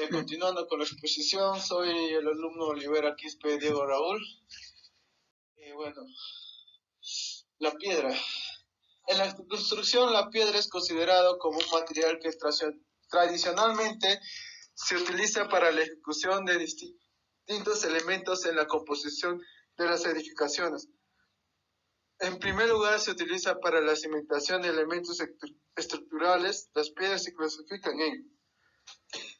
Continuando con la exposición, soy el alumno Olivera Quispe Diego Raúl. Bueno, la piedra. En la construcción, la piedra es considerado como un material que tradicionalmente se utiliza para la ejecución de distintos elementos en la composición de las edificaciones. En primer lugar, se utiliza para la cimentación de elementos estructurales. Las piedras se clasifican en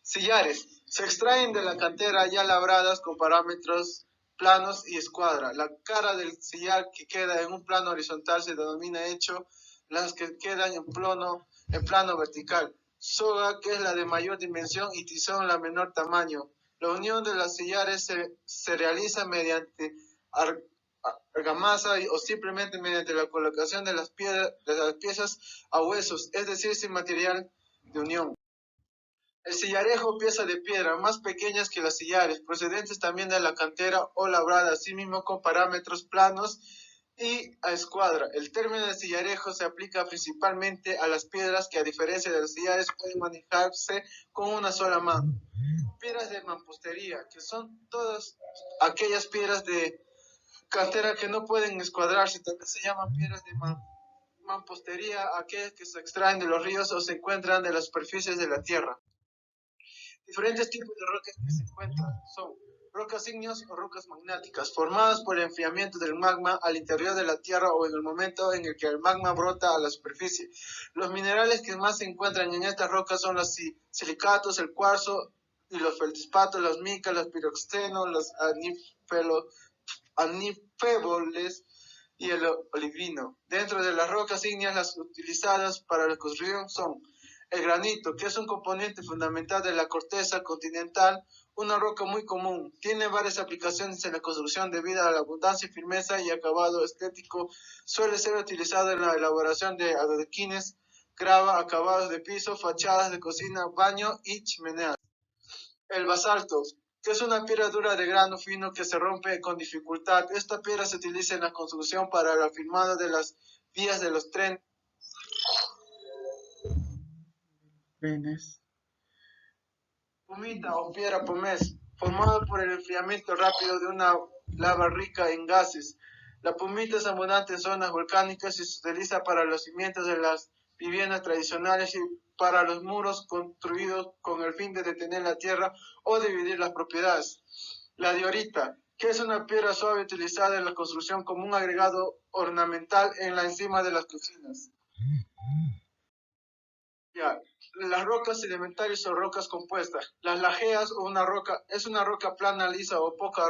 sillares. Se extraen de la cantera ya labradas con parámetros planos y escuadra. La cara del sillar que queda en un plano horizontal se denomina hecho, las que quedan en plano vertical. Soga, que es la de mayor dimensión, y tizón, la menor tamaño. La unión de las sillares se realiza mediante argamasa o simplemente mediante la colocación de las piezas a huesos, es decir, sin material de unión. El sillarejo, pieza de piedra más pequeñas que las sillares, procedentes también de la cantera o labrada, asimismo con parámetros planos y a escuadra. El término de sillarejo se aplica principalmente a las piedras que, a diferencia de los sillares, pueden manejarse con una sola mano. Piedras de mampostería, que son todas aquellas piedras de cantera que no pueden escuadrarse, también se llaman piedras de mampostería, aquellas que se extraen de los ríos o se encuentran de las superficies de la tierra. Diferentes tipos de rocas que se encuentran son rocas ígneas o rocas magmáticas, formadas por el enfriamiento del magma al interior de la Tierra o en el momento en el que el magma brota a la superficie. Los minerales que más se encuentran en estas rocas son los silicatos, el cuarzo y los feldspatos, las micas, los piroxenos, los anífeboles y el olivino. Dentro de las rocas ígneas, las utilizadas para la construcción son el granito, que es un componente fundamental de la corteza continental, una roca muy común. Tiene varias aplicaciones en la construcción debido a la abundancia, firmeza y acabado estético. Suele ser utilizado en la elaboración de adoquines, grava, acabados de piso, fachadas de cocina, baño y chimeneas. El basalto, que es una piedra dura de grano fino que se rompe con dificultad. Esta piedra se utiliza en la construcción para el afirmado de las vías de los trenes. Pumita o piedra pómez, formada por el enfriamiento rápido de una lava rica en gases. La pumita es abundante en zonas volcánicas y se utiliza para los cimientos de las viviendas tradicionales y para los muros construidos con el fin de detener la tierra o dividir las propiedades. La diorita, que es una piedra suave utilizada en la construcción como un agregado ornamental en la encima de las cocinas. Ya, las rocas sedimentarias o rocas compuestas. Las lajeas o es una roca plana, lisa o poco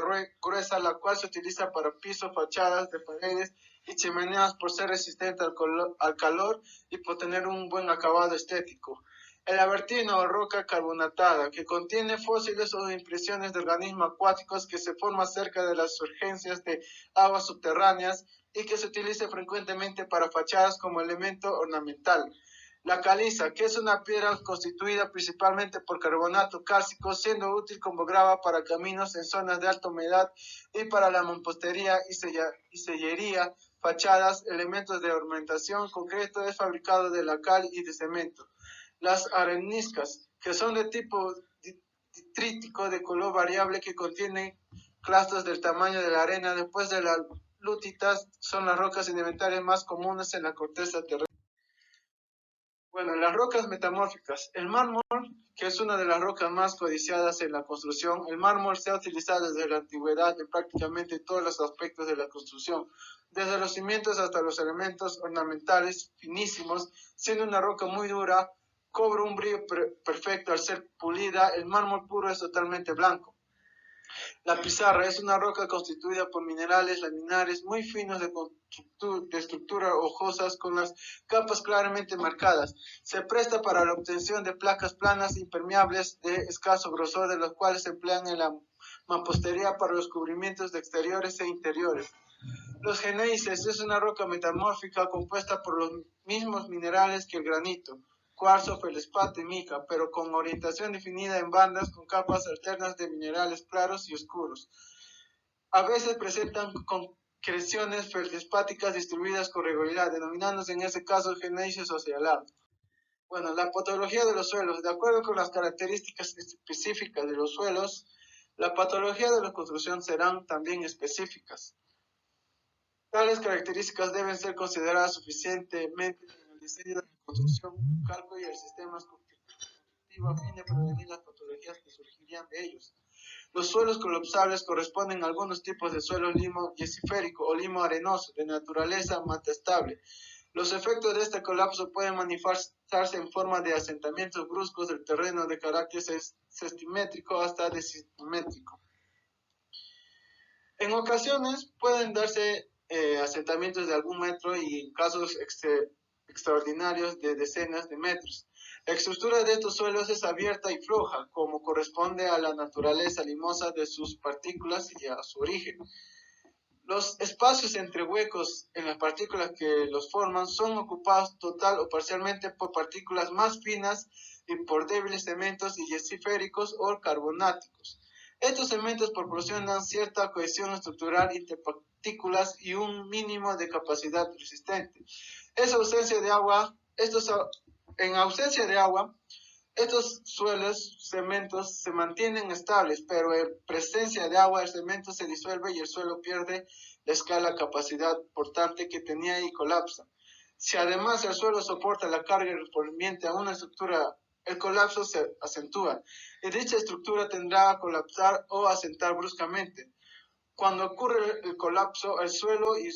gruesa, la cual se utiliza para pisos, fachadas de paredes y chimeneas por ser resistente al calor y por tener un buen acabado estético. El avertino o roca carbonatada, que contiene fósiles o impresiones de organismos acuáticos que se forman cerca de las surgencias de aguas subterráneas y que se utiliza frecuentemente para fachadas como elemento ornamental. La caliza, que es una piedra constituida principalmente por carbonato cálcico, siendo útil como grava para caminos en zonas de alta humedad y para la mampostería y sellería, fachadas, elementos de ornamentación. Concreto es fabricado de la cal y de cemento. Las areniscas, que son de tipo ditrítico de color variable que contienen clastos del tamaño de la arena. Después de las lutitas, son las rocas sedimentarias más comunes en la corteza terrestre. Bueno, las rocas metamórficas. El mármol, que es una de las rocas más codiciadas en la construcción. El mármol se ha utilizado desde la antigüedad en prácticamente todos los aspectos de la construcción, desde los cimientos hasta los elementos ornamentales finísimos, siendo una roca muy dura, cobra un brillo perfecto al ser pulida. El mármol puro es totalmente blanco. La pizarra es una roca constituida por minerales laminares muy finos de estructura hojosas con las capas claramente marcadas. Se presta para la obtención de placas planas impermeables de escaso grosor, de las cuales se emplean en la mampostería para los cubrimientos de exteriores e interiores. Los gneises es una roca metamórfica compuesta por los mismos minerales que el granito, cuarzo, feldespato y mica, pero con orientación definida en bandas con capas alternas de minerales claros y oscuros. A veces presentan concreciones feldespáticas distribuidas con regularidad, denominándose en ese caso gneises ocelados. Bueno, la patología de los suelos. De acuerdo con las características específicas de los suelos, la patología de la construcción serán también específicas. Tales características deben ser consideradas suficientemente en el diseño de la construcción, cálculo y el sistema constructivo a fin de prevenir las patologías que surgirían de ellos. Los suelos colapsables corresponden a algunos tipos de suelo limo-yesiférico o limo-arenoso, de naturaleza metastable. Los efectos de este colapso pueden manifestarse en forma de asentamientos bruscos del terreno de carácter sestimétrico hasta decimétrico. En ocasiones pueden darse asentamientos de algún metro y en casos extraordinarios de decenas de metros. La estructura de estos suelos es abierta y floja, como corresponde a la naturaleza limosa de sus partículas y a su origen. Los espacios entre huecos en las partículas que los forman son ocupados total o parcialmente por partículas más finas y por débiles cementos yesiféricos o carbonáticos. Estos cementos proporcionan cierta cohesión estructural entre partículas y un mínimo de capacidad resistente. En ausencia de agua, estos suelos, cementos, se mantienen estables, pero en presencia de agua el cemento se disuelve y el suelo pierde la escala capacidad portante que tenía y colapsa. Si además el suelo soporta la carga correspondiente a una estructura, el colapso se acentúa y dicha estructura tendrá a colapsar o asentar bruscamente. Cuando ocurre el colapso, el suelo y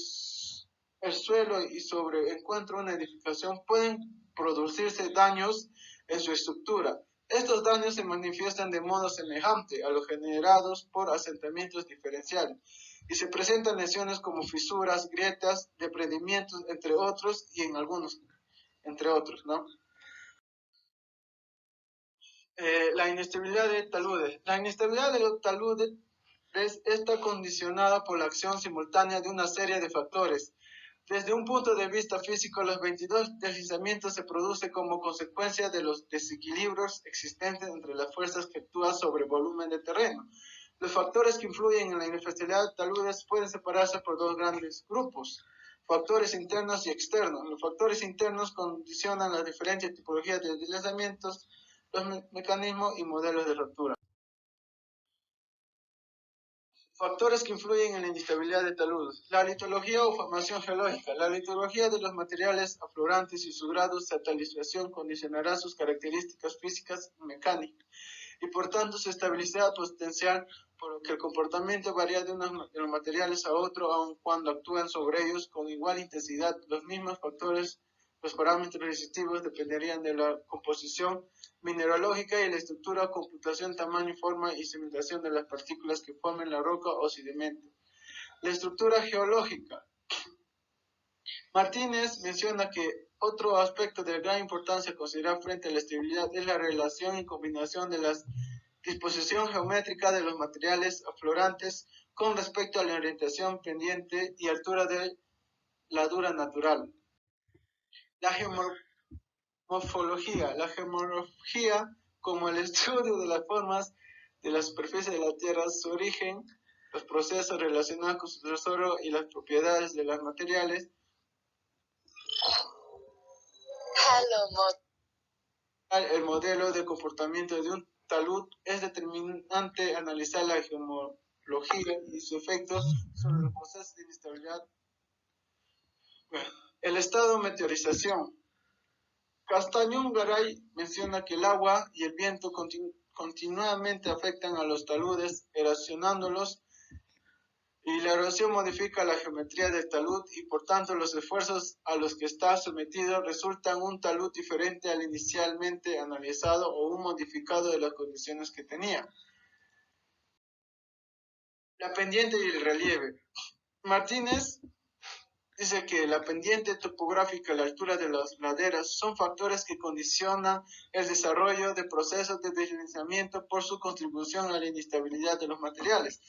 sobre encuentro una edificación pueden producirse daños en su estructura. Estos daños se manifiestan de modo semejante a los generados por asentamientos diferenciales y se presentan lesiones como fisuras, grietas, desprendimientos, entre otros, y en algunos, entre otros, ¿no? La inestabilidad de taludes. La inestabilidad de los taludes está condicionada por la acción simultánea de una serie de factores. Desde un punto de vista físico, los 22 deslizamientos se producen como consecuencia de los desequilibrios existentes entre las fuerzas que actúan sobre el volumen de terreno. Los factores que influyen en la inestabilidad de taludes pueden separarse por dos grandes grupos: factores internos y externos. Los factores internos condicionan las diferentes tipologías de deslizamientos, los mecanismos y modelos de ruptura. Factores que influyen en la inestabilidad de taludes. La litología o formación geológica. La litología de los materiales aflorantes y su grado de satelización condicionará sus características físicas y mecánicas, y por tanto su estabilidad potencial, por lo que el comportamiento varía de los materiales a otro, aun cuando actúan sobre ellos con igual intensidad. Los mismos factores, los parámetros resistivos, dependerían de la composición mineralógica y la estructura, computación, tamaño, forma y cimentación de las partículas que formen la roca o sedimento. La estructura geológica. Martínez menciona que otro aspecto de gran importancia a considerar frente a la estabilidad es la relación y combinación de la disposición geométrica de los materiales aflorantes con respecto a la orientación pendiente y altura de la dura natural. La geomorfología. La geomorfología, como el estudio de las formas de la superficie de la Tierra, su origen, los procesos relacionados con su desarrollo y las propiedades de los materiales. El modelo de comportamiento de un talud es determinante analizar la geomorfología y su efecto sobre los procesos de inestabilidad. Bueno, el estado de meteorización. Castañón Garay menciona que el agua y el viento continuamente afectan a los taludes, erosionándolos, y la erosión modifica la geometría del talud y por tanto los esfuerzos a los que está sometido resultan un talud diferente al inicialmente analizado o un modificado de las condiciones que tenía. La pendiente y el relieve. Martínez dice que la pendiente topográfica y la altura de las laderas son factores que condicionan el desarrollo de procesos de deslizamiento por su contribución a la inestabilidad de los materiales.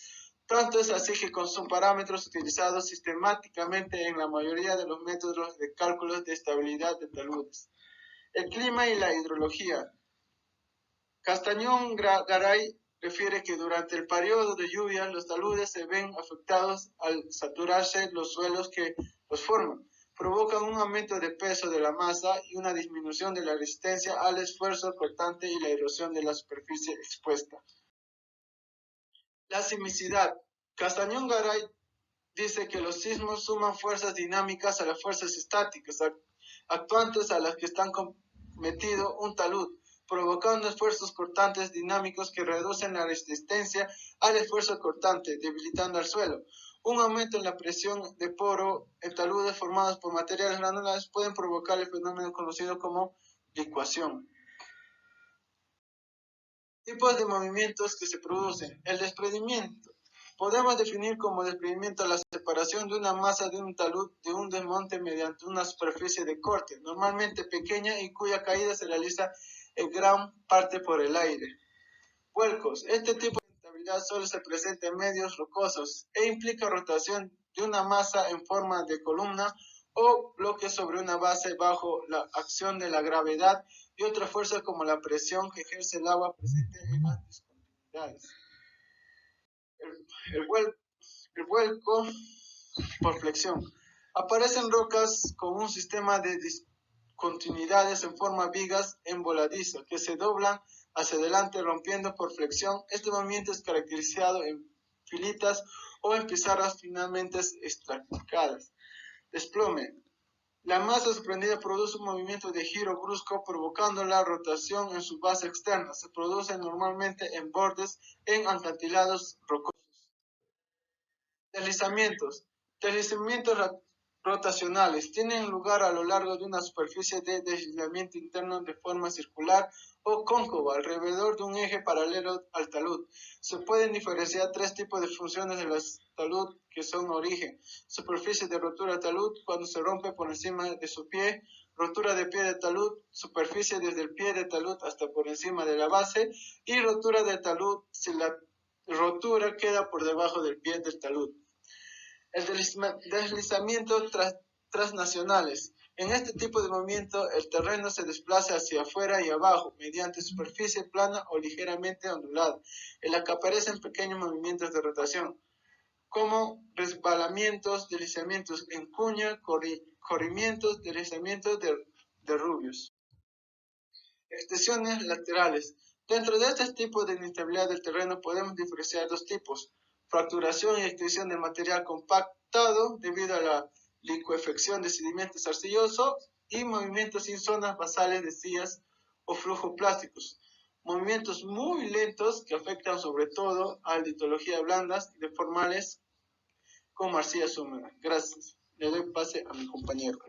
Tanto es así que son parámetros utilizados sistemáticamente en la mayoría de los métodos de cálculos de estabilidad de taludes. El clima y la hidrología. Castañón Garay refiere que durante el periodo de lluvia los taludes se ven afectados al saturarse los suelos que los forman. provocan un aumento de peso de la masa y una disminución de la resistencia al esfuerzo cortante y la erosión de la superficie expuesta. La sismicidad. Castañón Garay dice que los sismos suman fuerzas dinámicas a las fuerzas estáticas actuantes a las que están cometido un talud, provocando esfuerzos cortantes dinámicos que reducen la resistencia al esfuerzo cortante, debilitando al suelo. Un aumento en la presión de poro en taludes formados por materiales granulares pueden provocar el fenómeno conocido como licuación. Tipos de movimientos que se producen. El desprendimiento. Podemos definir como desprendimiento la separación de una masa de un talud de un desmonte mediante una superficie de corte, normalmente pequeña y cuya caída se realiza en gran parte por el aire. Vuelcos. Este tipo de instabilidad solo se presenta en medios rocosos e implica rotación de una masa en forma de columna o bloque sobre una base bajo la acción de la gravedad y otra fuerza como la presión que ejerce el agua presente en las discontinuidades. El vuelco por flexión. Aparecen rocas con un sistema de discontinuidades en forma vigas en voladizo que se doblan hacia adelante rompiendo por flexión. Este movimiento es caracterizado en filitas o en pizarras finamente estratificadas. Desplome. La masa sorprendida produce un movimiento de giro brusco provocando la rotación en su base externa. Se produce normalmente en bordes en acantilados rocosos. Deslizamientos. Deslizamientos rotacionales tienen lugar a lo largo de una superficie de deslizamiento interno de forma circular o cóncava alrededor de un eje paralelo al talud. Se pueden diferenciar tres tipos de funciones de la talud que son origen: superficie de rotura de talud cuando se rompe por encima de su pie, rotura de pie de talud, superficie desde el pie de talud hasta por encima de la base, y rotura de talud si la rotura queda por debajo del pie del talud. El deslizamiento transnacionales. En este tipo de movimiento, el terreno se desplaza hacia afuera y abajo, mediante superficie plana o ligeramente ondulada, en la que aparecen pequeños movimientos de rotación, como resbalamientos, deslizamientos en cuña, corrimientos, deslizamientos de rubios. Extensiones laterales. Dentro de este tipo de inestabilidad del terreno podemos diferenciar dos tipos: fracturación y extensión de material compactado debido a la licuefacción de sedimentos arcillosos, y movimientos sin zonas basales de sillas o flujoplásticos. Movimientos muy lentos que afectan sobre todo a litologías blandas y deformales como arcillas húmedas. Gracias. Le doy pase a mi compañero.